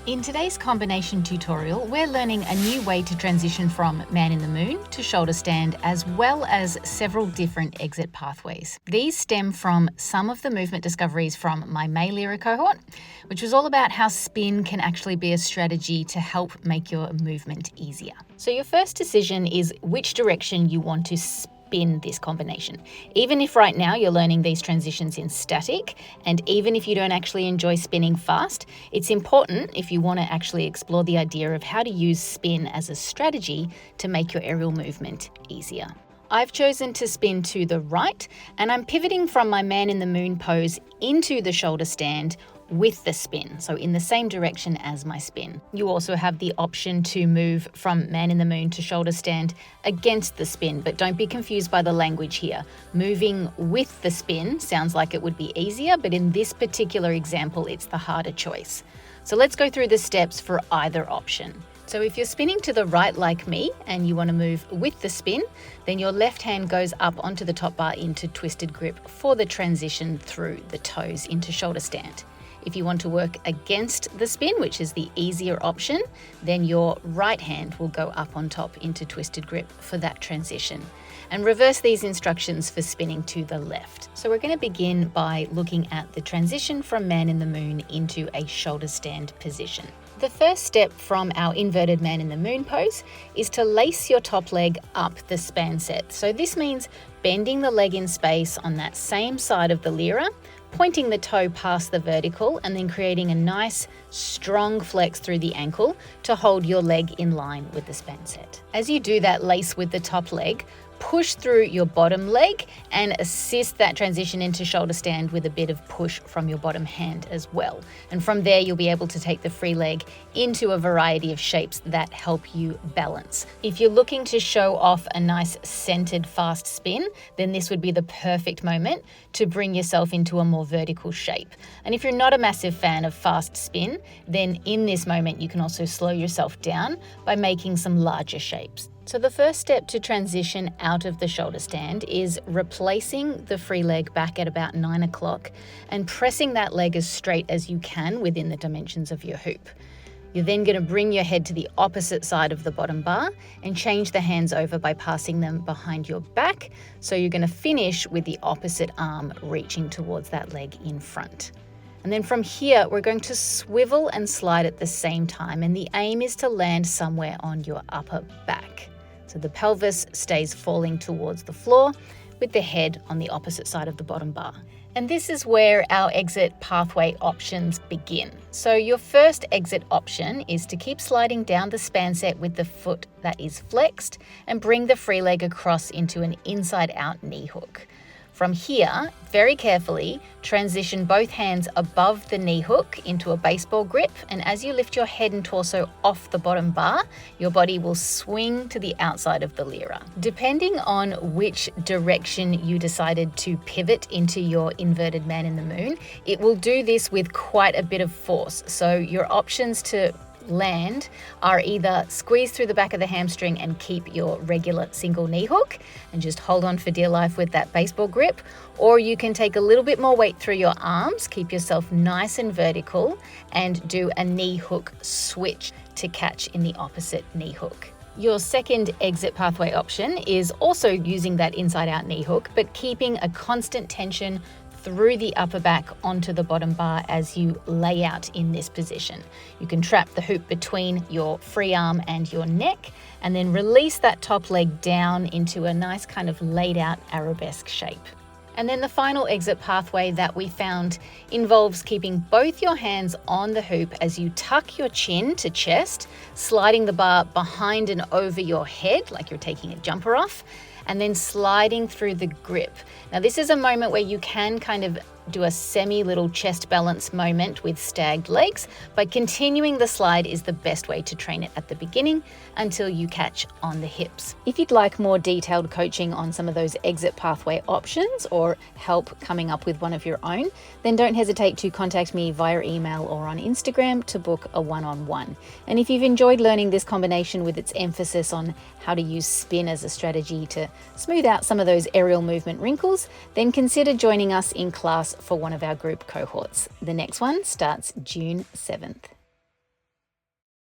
In today's combination tutorial, we're learning a new way to transition from man in the moon to shoulder stand, as well as several different exit pathways. These stem from some of the movement discoveries from my Lyra cohort, which was all about how spin can actually be a strategy to help make your movement easier. So your first decision is which direction you want to spin this combination. Even if right now you're learning these transitions in static, and even if you don't actually enjoy spinning fast, it's important if you want to actually explore the idea of how to use spin as a strategy to make your aerial movement easier. I've chosen to spin to the right, and I'm pivoting from my man in the moon pose into the shoulder stand with the spin, so in the same direction as my spin. You also have the option to move from man in the moon to shoulder stand against the spin, but don't be confused by the language here. Moving with the spin sounds like it would be easier, but in this particular example, it's the harder choice. So let's go through the steps for either option. So if you're spinning to the right like me and you want to move with the spin, then your left hand goes up onto the top bar into twisted grip for the transition through the toes into shoulder stand. If you want to work against the spin, which is the easier option, then your right hand will go up on top into twisted grip for that transition. And reverse these instructions for spinning to the left. So we're going to begin by looking at the transition from man in the moon into a shoulder stand position. The first step from our inverted man in the moon pose is to lace your top leg up the span set. So this means bending the leg in space on that same side of the Lyra, pointing the toe past the vertical, and then creating a nice strong flex through the ankle to hold your leg in line with the span set. As you do that lace with the top leg, push through your bottom leg and assist that transition into shoulder stand with a bit of push from your bottom hand as well. And from there, you'll be able to take the free leg into a variety of shapes that help you balance. If you're looking to show off a nice centered fast spin, then this would be the perfect moment to bring yourself into a more vertical shape. And if you're not a massive fan of fast spin, then in this moment, you can also slow yourself down by making some larger shapes. So the first step to transition out of the shoulder stand is replacing the free leg back at about 9 o'clock and pressing that leg as straight as you can within the dimensions of your hoop. You're then going to bring your head to the opposite side of the bottom bar and change the hands over by passing them behind your back. So you're going to finish with the opposite arm reaching towards that leg in front. And then from here, we're going to swivel and slide at the same time. And the aim is to land somewhere on your upper back. So the pelvis stays falling towards the floor with the head on the opposite side of the bottom bar. And this is where our exit pathway options begin. So your first exit option is to keep sliding down the span set with the foot that is flexed and bring the free leg across into an inside out knee hook. From here, very carefully, transition both hands above the knee hook into a baseball grip, and as you lift your head and torso off the bottom bar, your body will swing to the outside of the Lyra. Depending on which direction you decided to pivot into your inverted man in the moon, it will do this with quite a bit of force. So your options to land are either squeeze through the back of the hamstring and keep your regular single knee hook and just hold on for dear life with that baseball grip, or you can take a little bit more weight through your arms, keep yourself nice and vertical, and do a knee hook switch to catch in the opposite knee hook. Your second exit pathway option is also using that inside out knee hook, but keeping a constant tension through the upper back onto the bottom bar as you lay out in this position. You can trap the hoop between your free arm and your neck, and then release that top leg down into a nice kind of laid out arabesque shape. And then the final exit pathway that we found involves keeping both your hands on the hoop as you tuck your chin to chest, sliding the bar behind and over your head like you're taking a jumper off, and then sliding through the grip. Now this is a moment where you can kind of do a little chest balance moment with stagged legs, but continuing the slide is the best way to train it at the beginning until you catch on the hips. If you'd like more detailed coaching on some of those exit pathway options or help coming up with one of your own, then don't hesitate to contact me via email or on Instagram to book a one-on-one. And if you've enjoyed learning this combination with its emphasis on how to use spin as a strategy to smooth out some of those aerial movement wrinkles, then consider joining us in class for one of our group cohorts. The next one starts June 7th.